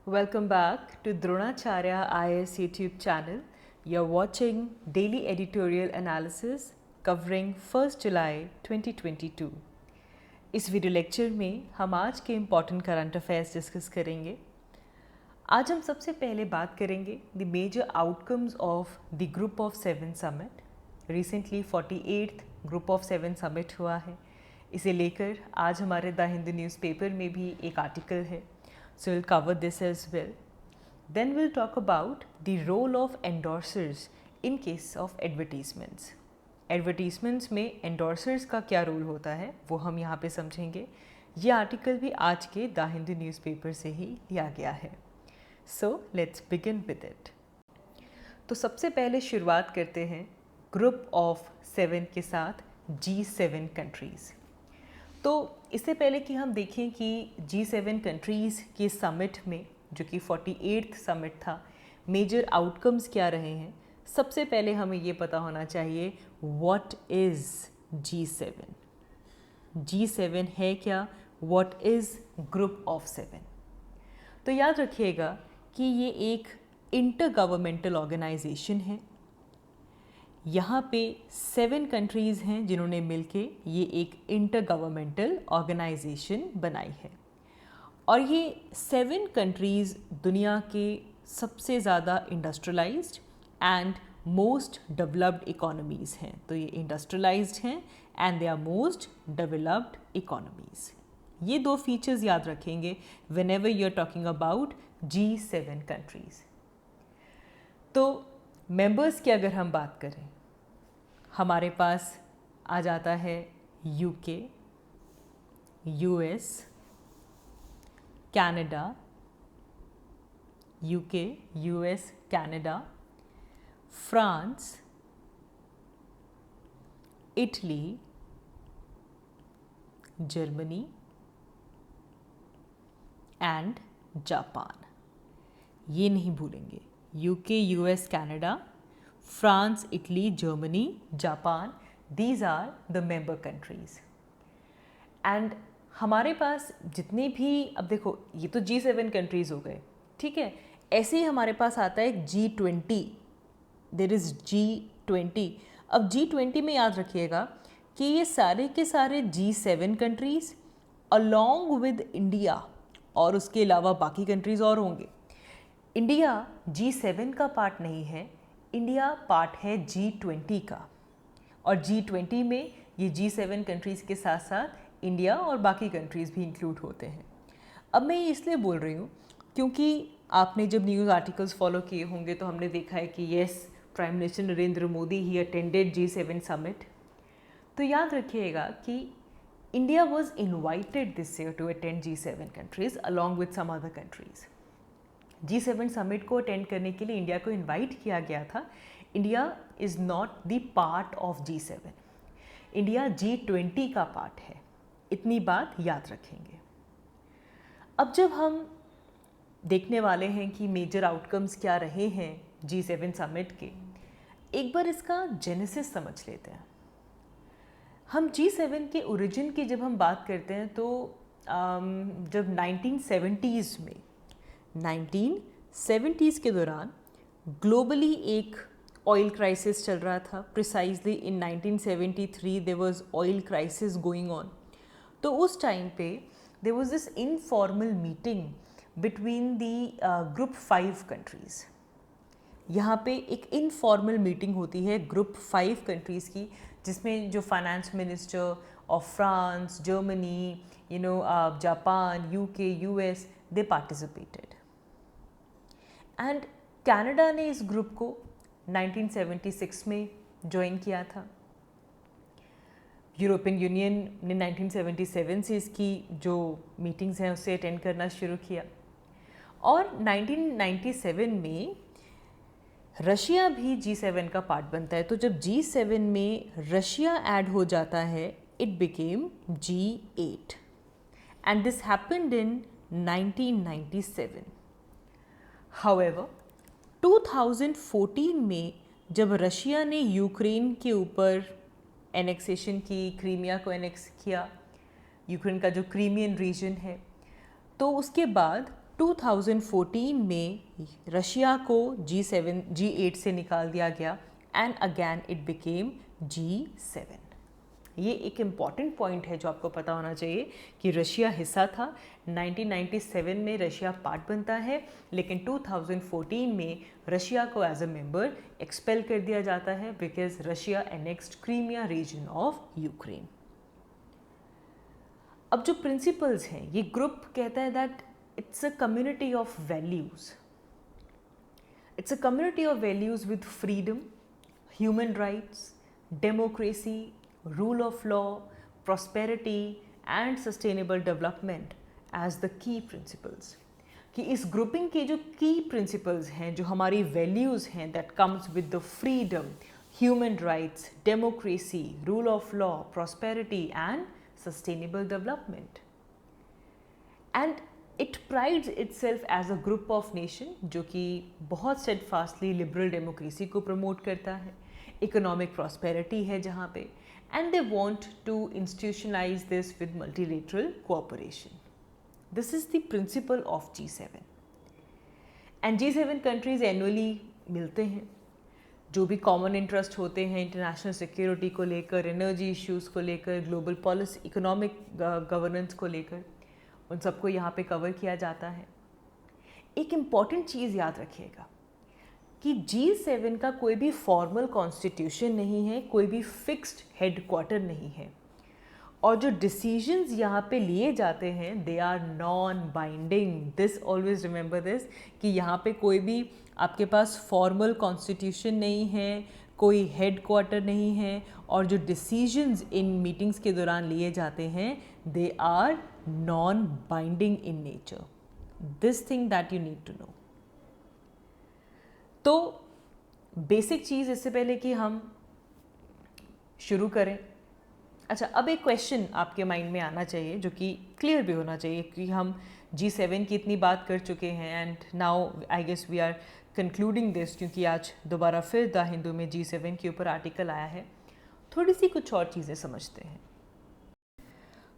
Welcome back to Dronacharya IAS YouTube channel. You're watching daily editorial analysis covering 1st July 2022. इस video lecture में हम आज के important current affairs discuss करेंगे। आज हम सबसे पहले बात करेंगे the major outcomes of the group of 7 summit. Recently 48th group of 7 summit हुआ है। इसे लेकर आज हमारे द हिंदू न्यूज़पेपर में भी एक आर्टिकल है। So we'll cover this as well. Then we'll talk about the role of endorsers in case of advertisements. Advertisements में endorsers का क्या रोल होता है वो हम यहाँ पे समझेंगे। ये आर्टिकल भी आज के द हिंदू न्यूज़पेपर से ही लिया गया है। So let's begin with it. तो सबसे पहले शुरुआत करते हैं ग्रुप ऑफ 7 के साथ G7 कंट्रीज़। तो इससे पहले कि हम देखें कि G7 कंट्रीज़ के समिट में जो कि 48th समिट था मेजर आउटकम्स क्या रहे हैं, सबसे पहले हमें ये पता होना चाहिए व्हाट इज़ G7। G7 है क्या, व्हाट इज़ ग्रुप ऑफ 7। तो याद रखिएगा कि ये एक इंटर गवर्नमेंटल ऑर्गेनाइजेशन है। यहाँ पे 7 कंट्रीज़ हैं जिन्होंने मिलके ये एक इंटर गवर्नमेंटल ऑर्गेनाइजेशन बनाई है और ये 7 कंट्रीज़ दुनिया के सबसे ज़्यादा industrialised and most developed economies हैं। तो ये इंडस्ट्रियलाइज्ड हैं and they are most developed economies. ये दो फीचर्स याद रखेंगे whenever you are talking about G7 countries. तो मेंबर्स की अगर हम बात करें, हमारे पास आ जाता है UK, US, Canada, UK, US, Canada, France, Italy, Germany and Japan. ये नहीं भूलेंगे, UK, US, Canada, France, Italy, Germany, Japan, these are the member countries. And हमारे पास जितने भी, अब देखो ये तो G7 कंट्रीज़ हो गए, ठीक है। ऐसे ही हमारे पास आता है G20, देयर इज़ G20। अब G20 में याद रखिएगा कि ये सारे के सारे G7 countries along with India और उसके अलावा बाकी कंट्रीज़ और होंगे। इंडिया G7 का पार्ट नहीं है, इंडिया पार्ट है G20 का, और G20 में ये G7 कंट्रीज़ के साथ साथ इंडिया और बाकी कंट्रीज़ भी इंक्लूड होते हैं। अब मैं ये इसलिए बोल रही हूँ क्योंकि आपने जब न्यूज़ आर्टिकल्स फॉलो किए होंगे तो हमने देखा है कि yes, prime minister Narendra Modi he attended G7 summit. तो याद रखिएगा कि India was invited this year to attend G7 countries along with some other countries. G7 summit को अटेंड करने के लिए इंडिया को इनवाइट किया गया था। India is not the part of G7, India G20 का पार्ट है। इतनी बात याद रखेंगे। अब जब हम देखने वाले हैं कि मेजर आउटकम्स क्या रहे हैं G7 समिट के, एक बार इसका जेनेसिस समझ लेते हैं। हम G7 के ओरिजिन की जब हम बात करते हैं तो जब 1970s के दौरान ग्लोबली एक ऑयल क्राइसिस चल रहा था। Precisely in 1973 there was oil crisis going on. तो उस टाइम पे there was this informal meeting between the group 5 countries. यहाँ पे एक इनफॉर्मल मीटिंग होती है ग्रुप 5 कंट्रीज़ की, जिसमें जो finance minister of France, Germany, Japan, UK, US, they participated. And Canada ने इस ग्रुप को 1976 में ज्वाइन किया था। यूरोपियन यूनियन ने 1977 से इसकी जो मीटिंग्स हैं उससे अटेंड करना शुरू किया, और 1997 में रशिया भी G7 का पार्ट बनता है। तो जब G7 में रशिया ऐड हो जाता है, it became G8 and this happened in 1997। However 2014 में जब रशिया ने यूक्रेन के ऊपर एनेक्सेशन की, क्रीमिया को एनेक्स किया, यूक्रेन का जो क्रीमियन रीजन है, तो उसके बाद 2014 में रशिया को G8 से निकाल दिया गया and again it became G7। ये एक इम्पॉर्टेंट पॉइंट है जो आपको पता होना चाहिए कि रशिया हिस्सा था। 1997 में रशिया पार्ट बनता है, लेकिन 2014 में रशिया को एज अ मेंबर एक्सपेल कर दिया जाता है because Russia annexed Crimea region of Ukraine. अब जो प्रिंसिपल्स हैं, ये ग्रुप कहता है that it's a community of values. It's a community of values with freedom, human rights, democracy, rule of law, prosperity and sustainable development as the key principles। कि इस grouping के जो की प्रिंसिपल्स हैं, जो हमारी वैल्यूज़ हैं, that comes with the freedom, human rights, democracy, rule of law, prosperity and sustainable development. And it prides itself as a group of nation जो कि बहुत स्टेडफास्टली लिबरल डेमोक्रेसी को प्रमोट करता है, इकोनॉमिक प्रॉस्पेरिटी है जहाँ पे, and they want to institutionalize this with multilateral cooperation. This is the principle of G7 and G7 countries annually मिलते हैं, जो भी कॉमन इंटरेस्ट होते हैं इंटरनेशनल सिक्योरिटी को लेकर, एनर्जी इश्यूज़ को लेकर, ग्लोबल पॉलिसी, इकोनॉमिक गवर्नेंस को लेकर, उन सबको यहाँ पे कवर किया जाता है। एक इम्पॉर्टेंट चीज़ याद रखिएगा कि G7 का कोई भी फॉर्मल कॉन्स्टिट्यूशन नहीं है, कोई भी फिक्स्ड हेडक्वार्टर नहीं है, और जो डिसीजंस यहाँ पे लिए जाते हैं they are non binding. This always remember this कि यहाँ पे कोई भी आपके पास फॉर्मल कॉन्स्टिट्यूशन नहीं है, कोई हेडक्वार्टर नहीं है, और जो डिसीजंस इन मीटिंग्स के दौरान लिए जाते हैं they are non binding in nature. This thing that you need to know. तो बेसिक चीज़ इससे पहले कि हम शुरू करें, अच्छा अब एक क्वेश्चन आपके माइंड में आना चाहिए जो कि क्लियर भी होना चाहिए कि हम G7 की इतनी बात कर चुके हैं and now I guess we are concluding this, क्योंकि आज दोबारा फिर द हिंदू में G7 के ऊपर आर्टिकल आया है। थोड़ी सी कुछ और चीज़ें समझते हैं।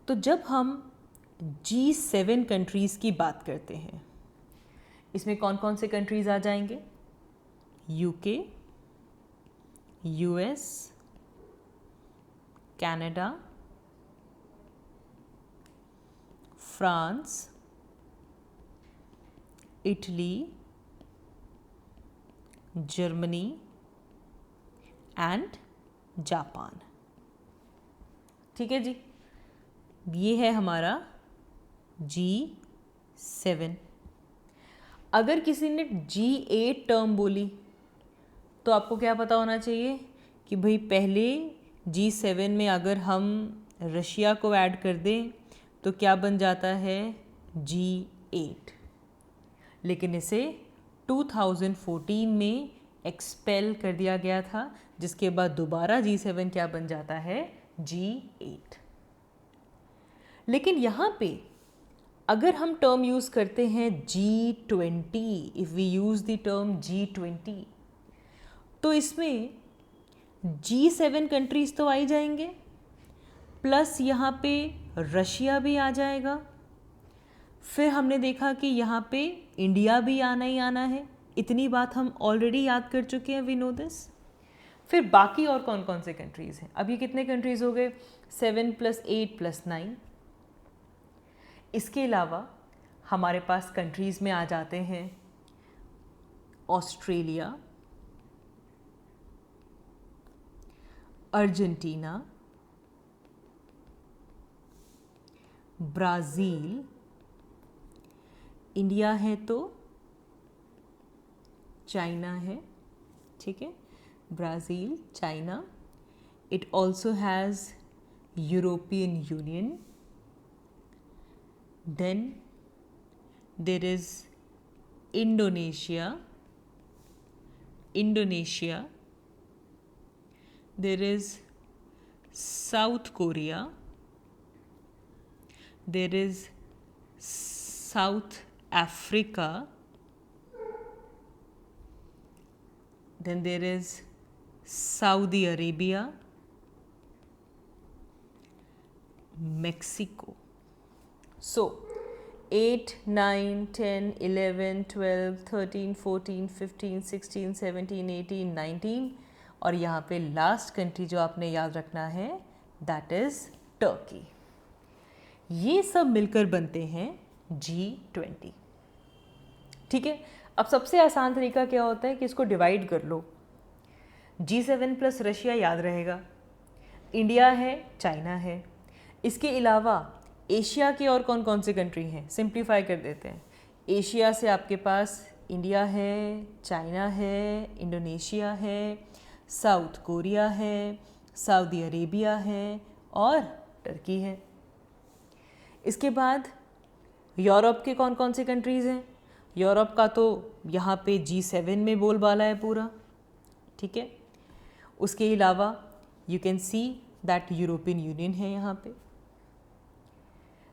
तो जब हम G7 कंट्रीज़ की बात करते हैं, इसमें कौन कौन से कंट्रीज़ आ जाएंगे? UK, US, Canada, France, Italy, Germany and Japan. ठीक है जी, ये है हमारा G7। अगर किसी ने G8 टर्म बोली तो आपको क्या पता होना चाहिए कि भाई पहले G7 में अगर हम रशिया को ऐड कर दें तो क्या बन जाता है? G8। लेकिन इसे 2014 में एक्सपेल कर दिया गया था, जिसके बाद दोबारा G7 क्या बन जाता है? G8। लेकिन यहाँ पे अगर हम टर्म यूज़ करते हैं G20, if we use the term G20, तो इसमें G7 कंट्रीज़ तो आ ही जाएंगे, प्लस यहाँ पे रशिया भी आ जाएगा। फिर हमने देखा कि यहाँ पे इंडिया भी आना ही आना है, इतनी बात हम ऑलरेडी याद कर चुके हैं, वी नो दिस। फिर बाकी और कौन कौन से कंट्रीज़ हैं? अब ये कितने कंट्रीज़ हो गए? 7 + 8 + 9। इसके अलावा हमारे पास कंट्रीज़ में आ जाते हैं ऑस्ट्रेलिया, अर्जेंटीना, ब्राज़ील, इंडिया है तो चाइना है, ठीक है, Brazil, China. It also has European Union, then there is Indonesia, there is South Korea, there is South Africa, then there is Saudi Arabia, Mexico. So 8, 9, 10, 11, 12, 13, 14, 15, 16, 17, 18, 19 और यहाँ पे last country जो आपने याद रखना है दैट इज़ टर्की। ये सब मिलकर बनते हैं G20। ठीक है, अब सबसे आसान तरीका क्या होता है कि इसको डिवाइड कर लो। G7 प्लस रशिया याद रहेगा, इंडिया है, चाइना है, इसके अलावा एशिया के और कौन कौन से कंट्री हैं, सिंप्लीफाई कर देते हैं। एशिया से आपके पास इंडिया है, चाइना है, इंडोनेशिया है, साउथ कोरिया है, सऊदी अरेबिया है और टर्की है। इसके बाद यूरोप के कौन कौन से कंट्रीज़ हैं, यूरोप का तो यहाँ पे G7 में बोलबाला है पूरा, ठीक है। उसके अलावा you can see that European union है यहाँ पे।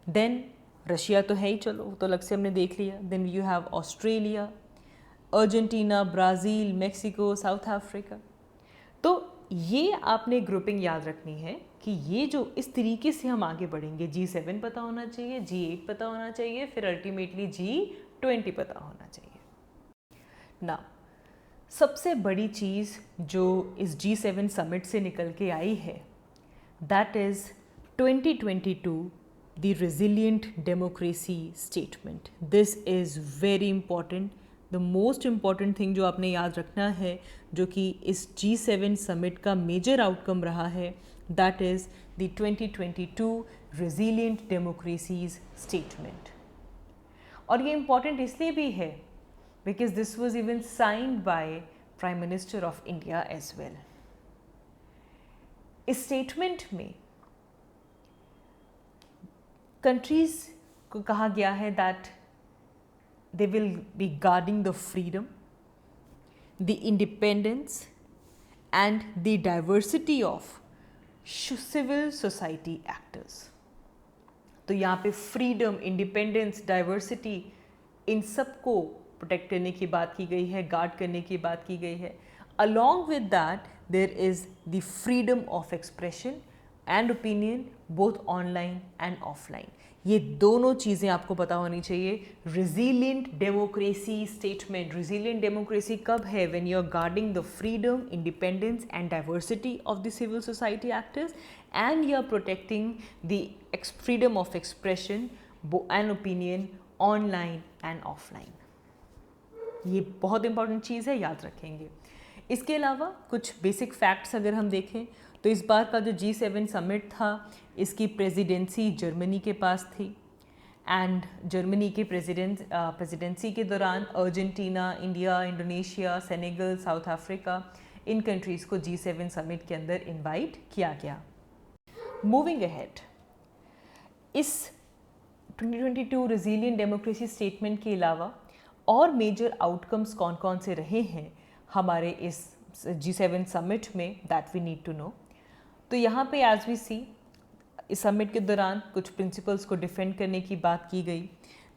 देन रशिया तो है ही, चलो तो अलग से हमने देख लिया। Then you have Australia, Argentina, Brazil, Mexico, South Africa. तो ये आपने ग्रुपिंग याद रखनी है कि ये जो इस तरीके से हम आगे बढ़ेंगे, G7 पता होना चाहिए, G8 पता होना चाहिए, फिर अल्टीमेटली G20 पता होना चाहिए ना। सबसे बड़ी चीज़ जो इस G7 समिट से निकल के आई है that is 2022 the resilient democracy statement. This is very important. The most important thing जो आपने याद रखना है, जो कि इस G7 समिट का मेजर आउटकम रहा है, that is the 2022 resilient democracies statement. और ये important इसलिए भी है because this was even signed by Prime Minister of India as well. इस स्टेटमेंट में कंट्रीज़ को कहा गया है that they will be guarding the freedom, the independence and the diversity of civil society actors. तो यहाँ पे फ्रीडम, इंडिपेंडेंस, डाइवर्सिटी, इन सब को प्रोटेक्ट करने की बात की गई है, गार्ड करने की बात की गई है। Along with that there is the freedom of expression and opinion both online and offline. ये दोनों चीज़ें आपको पता होनी चाहिए। Resilient democracy statement, resilient democracy कब है? When you are guarding the freedom, independence and diversity of the civil society actors and you are protecting the freedom of expression and opinion online and offline. ये बहुत important चीज़ है, याद रखेंगे। इसके अलावा कुछ बेसिक फैक्ट्स अगर हम देखें तो इस बार का जो G7 समिट था, इसकी प्रेसिडेंसी जर्मनी के पास थी एंड जर्मनी के प्रेसिडेंसी के दौरान Argentina, India, Indonesia, Senegal, South Africa, इन कंट्रीज़ को G7 समिट के अंदर इनवाइट किया गया। मूविंग अहेड, इस 2022 रिजिलियंट डेमोक्रेसी स्टेटमेंट के अलावा और मेजर आउटकम्स कौन कौन से रहे हैं हमारे इस G7 समिट में, that we need to know. तो यहाँ पे एज वी सी, इस समिट के दौरान कुछ प्रिंसिपल्स को डिफेंड करने की बात की गई,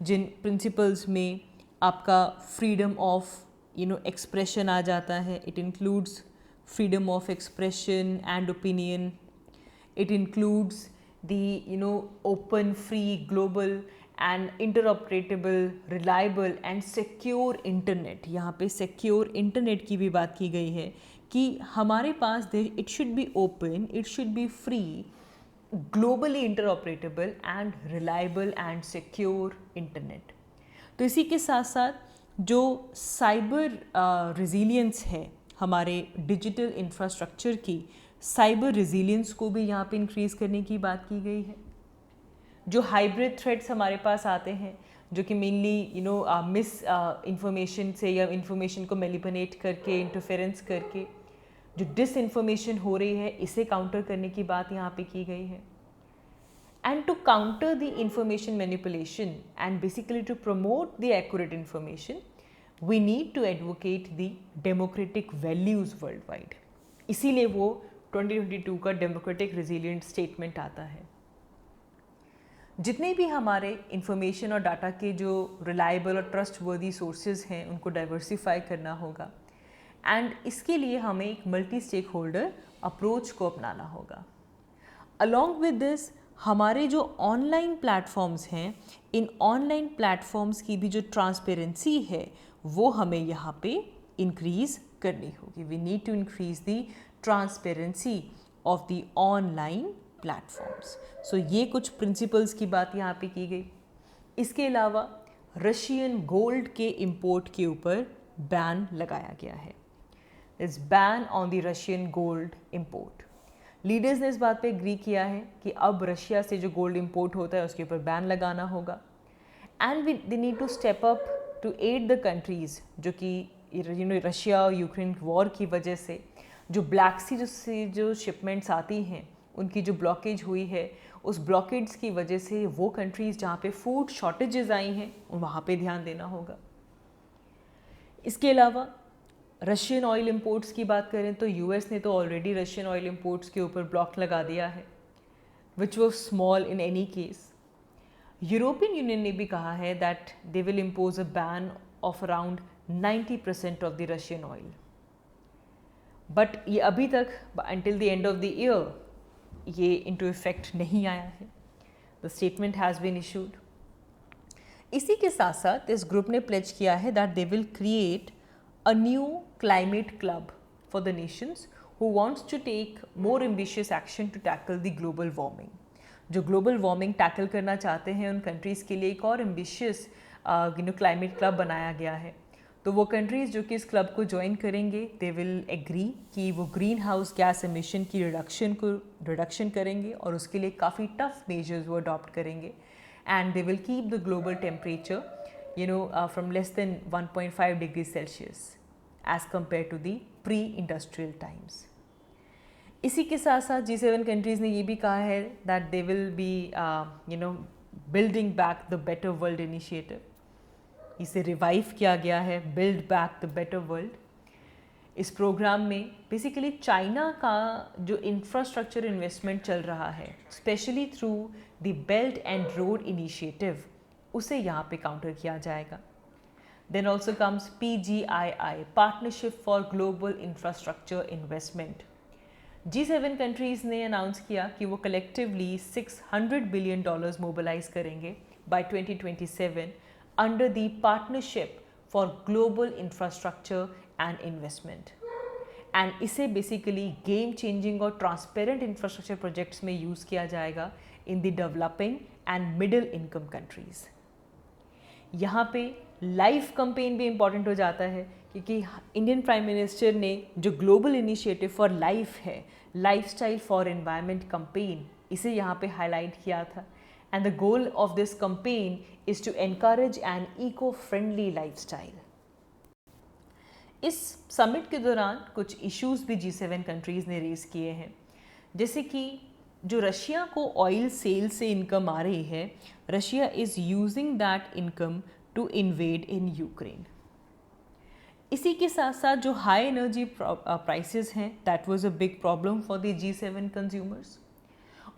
जिन प्रिंसिपल्स में आपका फ्रीडम ऑफ एक्सप्रेशन आ जाता है। It includes freedom of expression and opinion, it includes the open, free, global and interoperable, reliable and secure internet. यहाँ पे सिक्योर इंटरनेट की भी बात की गई है कि हमारे पास it should be open, it should be free, globally interoperable and reliable and secure internet. तो इसी के साथ साथ जो साइबर रेजिलियंस है हमारे डिजिटल इंफ्रास्ट्रक्चर की, साइबर रेजिलियंस को भी यहाँ पे इंक्रीज़ करने की बात की गई है। जो हाइब्रिड थ्रेट्स हमारे पास आते हैं, जो कि मेनली मिस इंफॉर्मेशन से या इंफॉर्मेशन को मैनिपुलेट करके, इंटरफेरेंस करके जो डिसइंफॉर्मेशन हो रही है, इसे काउंटर करने की बात यहाँ पे की गई है। And to counter the information manipulation and basically to promote the accurate information, we need to advocate the democratic values world wide. इसीलिए वो 2022 का डेमोक्रेटिक रेजिलियंट स्टेटमेंट आता है। जितने भी हमारे इंफॉर्मेशन और डाटा के जो रिलायबल और ट्रस्टवर्दी सोर्सेज हैं, उनको डाइवर्सिफाई करना होगा एंड इसके लिए हमें एक मल्टी स्टेक होल्डर अप्रोच को अपनाना होगा। अलॉन्ग विद दिस, हमारे जो ऑनलाइन प्लेटफॉर्म्स हैं, इन ऑनलाइन प्लेटफॉर्म्स की भी जो ट्रांसपेरेंसी है वो हमें यहाँ पे इंक्रीज़ करनी होगी. We need to increase the transparency of the online platforms. So ये कुछ प्रिंसिपल्स की बात यहाँ पे की गई. इसके अलावा रशियन गोल्ड के इंपोर्ट के ऊपर बैन लगाया गया है. It's ban on the Russian gold import. Leaders ने इस बात पे एग्री किया है कि अब रशिया से जो गोल्ड इंपोर्ट होता है उसके ऊपर बैन लगाना होगा. And they need to step up to aid the countries जो कि रशिया और यूक्रेन वॉर की वजह से जो ब्लैक सी से जो शिपमेंट्स आती हैं उनकी जो ब्लॉकेज हुई है, उस ब्लॉकेड्स की वजह से वो कंट्रीज़ जहाँ पे फूड शॉर्टेजेस आई हैं वहाँ पे ध्यान देना होगा. इसके अलावा रशियन ऑयल इंपोर्ट्स की बात करें तो यूएस ने तो ऑलरेडी रशियन ऑयल इंपोर्ट्स के ऊपर ब्लॉक लगा दिया है, which was small in any case. European Union ने भी कहा है that they will impose a ban of around 90% of the Russian oil. But ये अभी तक until the end of the year ये इनटू इफेक्ट नहीं आया है. The statement has been issued. इसी के साथ साथ इस ग्रुप ने प्लेज किया है that they will create a new climate club for the nations who wants to take more ambitious action to tackle the global warming. जो ग्लोबल वार्मिंग टैकल करना चाहते हैं उन कंट्रीज़ के लिए एक और एम्बिशियस क्लाइमेट क्लब बनाया गया है. तो वो कंट्रीज़ जो कि इस क्लब को ज्वाइन करेंगे दे विल एग्री कि वो ग्रीन हाउस गैस एमिशन की रिडक्शन करेंगे और उसके लिए काफ़ी टफ मेजर्स वो अडॉप्ट करेंगे. And they will keep the global temperature from less than 1.5 degrees Celsius as compared to the pre-industrial times. इसी के साथ साथ G7 कंट्रीज़ ने ये भी कहा है that they will be building back the better world initiative. इसे रिवाइव किया गया है, build back the better world. इस प्रोग्राम में बेसिकली चाइना का जो इंफ्रास्ट्रक्चर इन्वेस्टमेंट चल रहा है specially through the belt and road initiative, उसे यहाँ पे काउंटर किया जाएगा. Then also comes PGII, partnership for global infrastructure investment. G7 countries ने अनाउंस किया कि वो कलेक्टिवली $600 बिलियन मोबिलाइज करेंगे by 2027 under the partnership for global infrastructure and investment. And इसे बेसिकली गेम चेंजिंग और ट्रांसपेरेंट इंफ्रास्ट्रक्चर प्रोजेक्ट्स में use किया जाएगा in the developing and middle income countries. यहाँ पे लाइफ कैंपेन भी इम्पॉर्टेंट हो जाता है क्योंकि इंडियन प्राइम मिनिस्टर ने जो ग्लोबल इनिशिएटिव फॉर लाइफ है, लाइफस्टाइल फॉर एनवायरनमेंट कैंपेन, इसे यहाँ पे हाईलाइट किया था. And the goal of this campaign is to encourage an eco friendly lifestyle. इस समिट के दौरान कुछ इश्यूज़ भी G7 कंट्रीज़ ने रेज़ किए हैं, जैसे कि जो रशिया को ऑयल सेल से इनकम आ रही है, Russia is using that income to invade in Ukraine. इसी के साथ साथ जो हाई एनर्जी प्राइसेस हैं that was a big problem for the G7 consumers.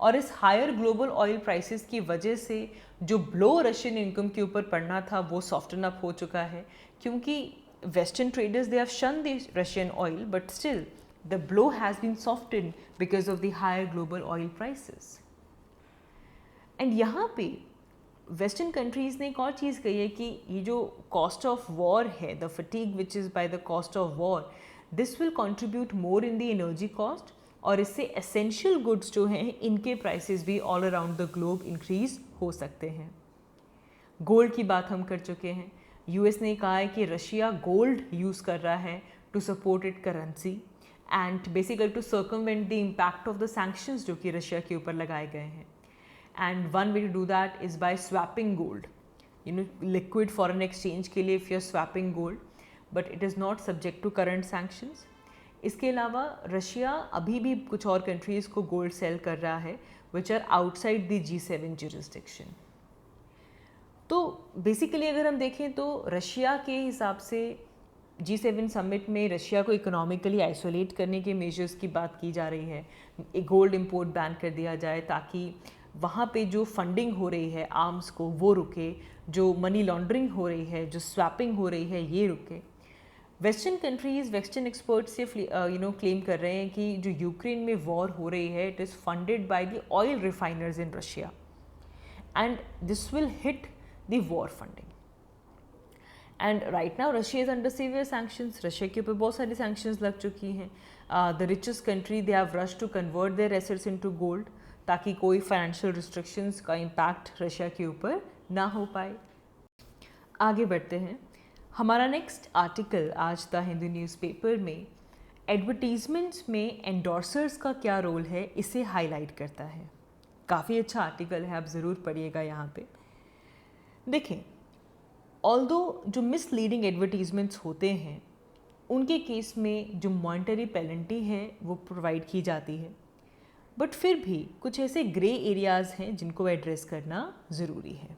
और इस हायर ग्लोबल ऑयल प्राइसेस की वजह से जो ब्लो रशियन इनकम के ऊपर पड़ना था वो सॉफ्टन अप हो चुका है, क्योंकि वेस्टर्न ट्रेडर्स दे हैव शन the Russian oil but still the blow has been softened because of the higher global oil prices. And यहाँ पे वेस्टर्न कंट्रीज़ ने एक और चीज़ कही है कि ये जो कॉस्ट ऑफ वॉर है, the fatigue which is by the cost of war, this will contribute more in the energy cost, और इससे एसेंशियल गुड्स जो हैं इनके प्राइसेस भी all around the globe increase हो सकते हैं. गोल्ड की बात हम कर चुके हैं. यूएस ने कहा है कि रशिया गोल्ड यूज़ कर रहा है to support it currency and basically to circumvent the impact of the sanctions जो कि रशिया के ऊपर लगाए गए हैं. And one way to do that is by swapping gold. Liquid foreign exchange के लिए if you're swapping gold, but it is not subject to current sanctions. इसके अलावा रशिया अभी भी कुछ और कंट्रीज़ को गोल्ड सेल कर रहा है which are outside the G7 jurisdiction. तो बेसिकली अगर हम देखें तो रशिया के हिसाब से G7 समिट में रशिया को इकोनॉमिकली आइसोलेट करने के मेजर्स की बात की जा रही है. एक गोल्ड इंपोर्ट बैन कर दिया जाए ताकि वहाँ पे जो फंडिंग हो रही है आर्म्स को वो रुके, जो मनी लॉन्ड्रिंग हो रही है, जो स्वैपिंग हो रही है ये रुके. वेस्टर्न कंट्रीज़, वेस्टर्न एक्सपर्ट्स सिर्फ क्लेम कर रहे हैं कि जो यूक्रेन में वॉर हो रही है it is funded by the oil refiners in Russia and this will hit the war funding. And right now Russia is under severe sanctions, Russia के ऊपर बहुत सारी सैंक्शंस लग चुकी हैं। The richest country they have rush to convert their assets into gold ताकि कोई financial restrictions का इम्पैक्ट रशिया के ऊपर ना हो पाए। आगे बढ़ते हैं। हमारा नेक्स्ट आर्टिकल आज द हिंदू न्यूज़पेपर में एडवर्टीजमेंट्स में एंडोर्सर्स का क्या रोल है इसे हाईलाइट करता है। काफ़ी अच्छा आर्टिकल है, आप ज़रूर पढ़िएगा यहाँ पे। देखें, ऑल्दो जो मिसलीडिंग एडवर्टीजमेंट्स होते हैं उनके केस में जो मॉनेटरी पेनल्टी है वो प्रोवाइड की जाती है, बट फिर भी कुछ ऐसे ग्रे एरियाज़ हैं जिनको एड्रेस करना ज़रूरी है।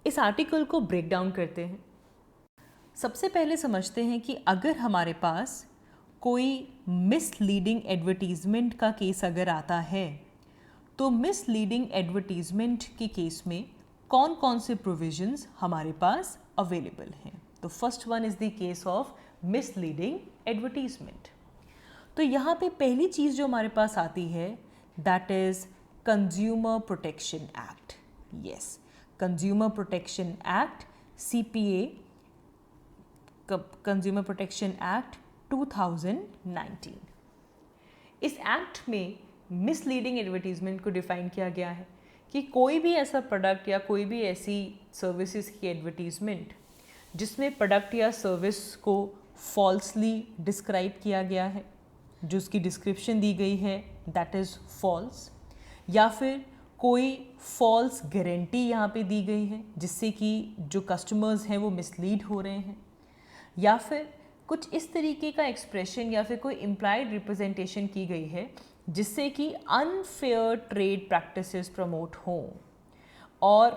इस आर्टिकल को ब्रेक डाउन करते हैं। सबसे पहले समझते हैं कि अगर हमारे पास कोई मिसलीडिंग एडवर्टीज़मेंट का केस अगर आता है तो मिसलीडिंग एडवर्टीज़मेंट के केस में कौन कौन से प्रोविजंस हमारे पास अवेलेबल हैं। तो first one is the case of misleading advertisement. तो यहाँ पे पहली चीज़ जो हमारे पास आती है that is consumer protection act. Yes, consumer protection act, CPA, consumer protection act 2019। इस एक्ट में मिसलीडिंग एडवर्टीजमेंट को डिफाइन किया गया है कि कोई भी ऐसा प्रोडक्ट या कोई भी ऐसी सर्विसेज की एडवर्टीजमेंट जिसमें प्रोडक्ट या सर्विस को फॉल्सली डिस्क्राइब किया गया है, जो उसकी डिस्क्रिप्शन दी गई है दैट इज़ फॉल्स, या फिर कोई फॉल्स गारंटी यहाँ पे दी गई है जिससे कि जो कस्टमर्स हैं वो मिसलीड हो रहे हैं, या फिर कुछ इस तरीके का एक्सप्रेशन या फिर कोई इम्प्लाइड रिप्रेजेंटेशन की गई है जिससे कि अनफेयर ट्रेड प्रैक्टिसेस प्रमोट हों, और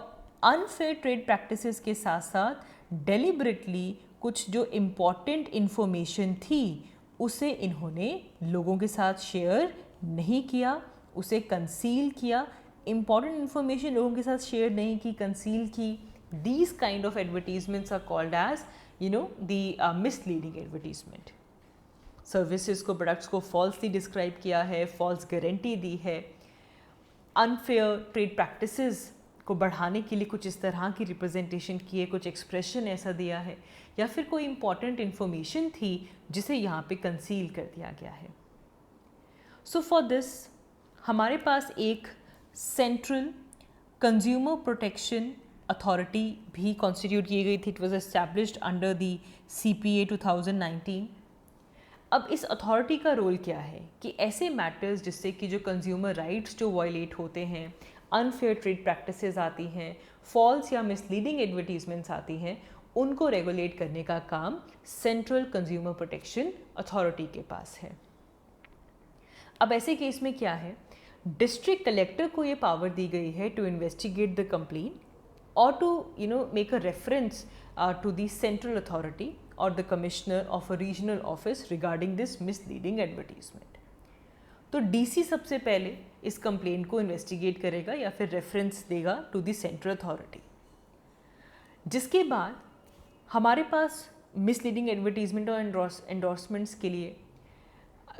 अनफेयर ट्रेड प्रैक्टिसेस के साथ साथ डेलिबरेटली कुछ जो इम्पॉर्टेंट इन्फॉर्मेशन थी उसे इन्होंने लोगों के साथ शेयर नहीं किया, उसे कंसील किया, इम्पॉर्टेंट इन्फॉर्मेशन लोगों के साथ शेयर नहीं की, कंसील की। These kind of advertisements are called as the misleading advertisement। Services को, प्रोडक्ट्स को फॉल्सली डिस्क्राइब किया है, फॉल्स गारंटी दी है, अनफेयर ट्रेड प्रैक्टिसेस को बढ़ाने के लिए कुछ इस तरह की रिप्रेजेंटेशन की है, कुछ एक्सप्रेशन ऐसा दिया है, या फिर कोई इंपॉर्टेंट इन्फॉर्मेशन थी जिसे यहाँ पे कंसील कर दिया गया है। सो फॉर दिस हमारे पास एक सेंट्रल कंज्यूमर प्रोटेक्शन अथॉरिटी भी कॉन्स्टिट्यूट की गई थी। It was established under the CPA 2019। अब इस अथॉरिटी का रोल क्या है कि ऐसे मैटर्स जिससे कि जो कंज्यूमर राइट्स जो वायलेट होते हैं, अनफेयर ट्रेड प्रैक्टिसेस आती हैं, फॉल्स या मिसलीडिंग एडवर्टीजमेंट्स आती हैं, उनको रेगुलेट करने का काम सेंट्रल कंज्यूमर प्रोटेक्शन अथॉरिटी के पास है। अब ऐसे केस में क्या है, डिस्ट्रिक्ट कलेक्टर को ये पावर दी गई है to investigate the complaint or to make a reference to the central authority or the commissioner of a regional office regarding this misleading advertisement। तो DC सबसे पहले इस कंप्लेंट को इन्वेस्टिगेट करेगा या फिर रेफरेंस देगा टू द सेंट्रल अथॉरिटी, जिसके बाद हमारे पास मिसलीडिंग एडवर्टीजमेंट और एंडोर्समेंट्स के लिए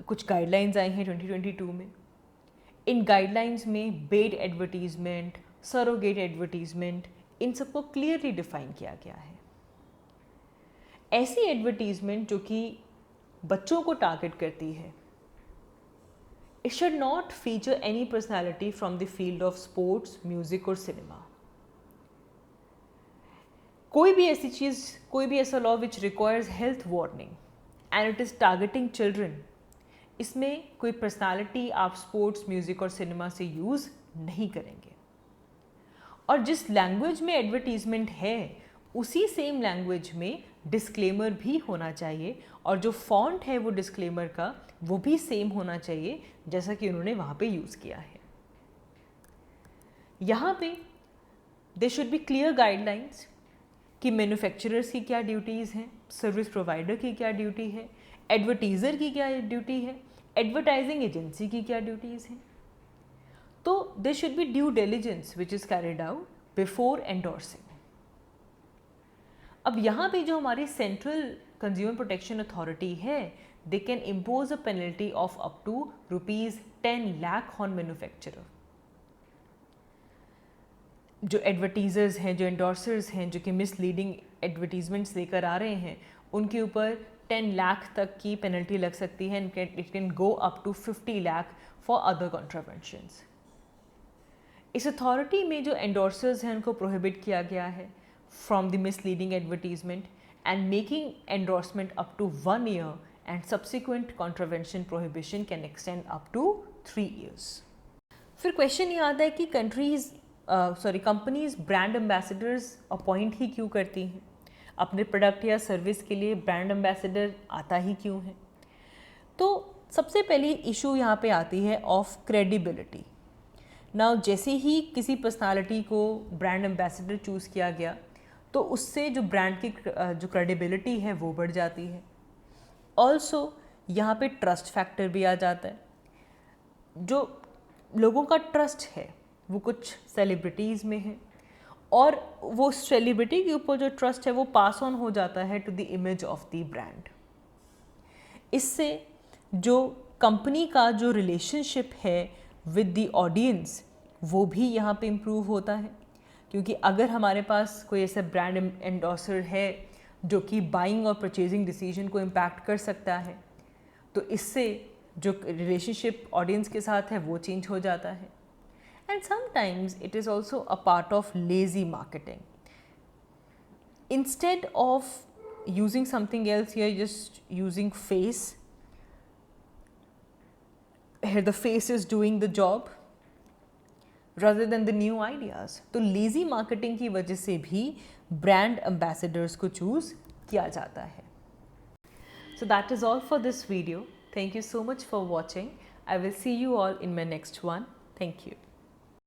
कुछ गाइडलाइंस आई हैं 2022 में। इन गाइडलाइंस में पेड एडवर्टीजमेंट, सरोगेट एडवर्टीजमेंट, इन सबको क्लियरली डिफाइन किया गया है। ऐसी एडवर्टीजमेंट जो कि बच्चों को टारगेट करती है, it should not feature any personality from the field of sports, music और सिनेमा। कोई भी ऐसी चीज़, कोई भी ऐसा law which requires health warning and it is targeting children, इसमें कोई पर्सनैलिटी आप स्पोर्ट्स, म्यूजिक और सिनेमा से यूज़ नहीं करेंगे। और जिस लैंग्वेज में एडवर्टीजमेंट है उसी सेम लैंग्वेज में डिस्क्लेमर भी होना चाहिए, और जो फॉन्ट है वो डिस्क्लेमर का वो भी सेम होना चाहिए जैसा कि उन्होंने वहाँ पे यूज़ किया है। यहाँ पे they should be clear guidelines कि मैन्युफैक्चरर्स की क्या ड्यूटीज़ हैं, सर्विस प्रोवाइडर की क्या ड्यूटी है, एडवर्टीज़र की क्या ड्यूटी है, एडवर्टाइजिंग एजेंसी की क्या ड्यूटीज़ हैं। तो there should be due diligence which is carried out before endorsing। अब यहाँ पे जो हमारी सेंट्रल कंज्यूमर प्रोटेक्शन अथॉरिटी है, they can impose a penalty of up to ₹10 lakh on manufacturer. जो एडवर्टीजर्स हैं, जो एंडोर्सर्स हैं, जो कि मिसलीडिंग एडवर्टीजमेंट्स लेकर आ रहे हैं, उनके ऊपर 10 लाख तक की पेनल्टी लग सकती है। It can go up to 50 lakh for other contraventions. इस अथॉरिटी में जो एंडोर्सर्स हैं उनको प्रोहिबिट किया गया है from the misleading advertisement and making endorsement up to 1 year and subsequent contravention prohibition can extend up to 3 years। फिर क्वेश्चन ये आता है कि कंपनीज ब्रांड एम्बेसडर्स अपॉइंट ही क्यों करती हैं, अपने प्रोडक्ट या सर्विस के लिए ब्रांड एम्बेसडर आता ही क्यों है। तो सबसे पहली इशू यहाँ पे आती है ऑफ क्रेडिबिलिटी। नाउ जैसे ही किसी पर्सनालिटी को ब्रांड एम्बेसडर चूज़ किया गया तो उससे जो ब्रांड की जो क्रेडिबिलिटी है वो बढ़ जाती है। ऑल्सो यहाँ पे ट्रस्ट फैक्टर भी आ जाता है। जो लोगों का ट्रस्ट है वो कुछ सेलिब्रिटीज़ में है और वो सेलिब्रिटी के ऊपर जो ट्रस्ट है वो पास ऑन हो जाता है to the image of the brand. इससे जो कंपनी का जो रिलेशनशिप है विद द ऑडियंस वो भी यहाँ पे इम्प्रूव होता है, क्योंकि अगर हमारे पास कोई ऐसा ब्रांड एंडोर्सर है जो कि बाइंग और परचेजिंग डिसीजन को इम्पैक्ट कर सकता है तो इससे जो रिलेशनशिप ऑडियंस के साथ है वो चेंज हो जाता है। And sometimes it is also a part of lazy marketing. Instead of using something else, you are just using face. Here the face is doing the job rather than the new ideas। तो lazy marketing की वजह से भी brand ambassadors को choose किया जाता है। So that is all for this video. Thank you so much for watching. I will see you all in my next one. Thank you.